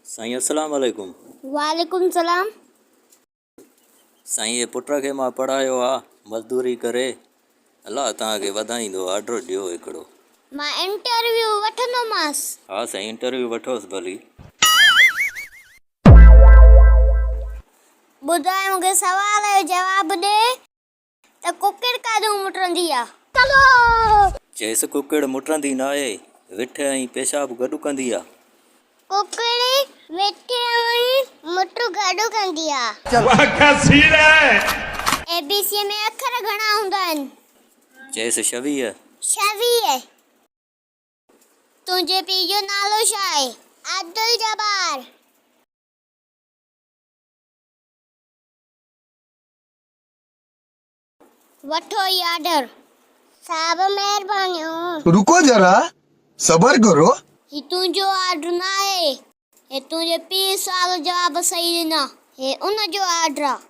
साईं अस्सलाम वालेकुम। वालेकुम सलाम। साईं ये पुट खे मां पढ़ायो आ मज़दूरी करे। अल्लाह तव्हांखे वधाईंदो। ऑर्डर ॾियो हिकिड़ो। मां इंटरव्यू वठंदोमांसि। हा साईं इंटरव्यू वठोसि भली। ॿुधाए मूंखे सवाल जो जवाबु ॾे त कुकिड़ काॾूं मुटंदी आहे। चलो चएसि कुकड़ मुटंदी न आहे, विठ ऐं पेशाब गॾु कंदी आहे। कुकिड़ी वेठे ऐं मुटु गॾु कंदी आहे। ABC में अखर घणा हूंदा आहिनि? चएसि 26। 26। तुंहिंजे पीउ जो नालो छा आहे? अब्दुल जब्बार। वठो ई ऑर्डर। साहब महिरबानी। रुको जरा सबर करो। ही तुंहिंजो ऑर्डर न आहे, हे तुंहिंजे पीउ सुवाल जवाब सही ॾिना, हे उन जो ऑर्डर आहे।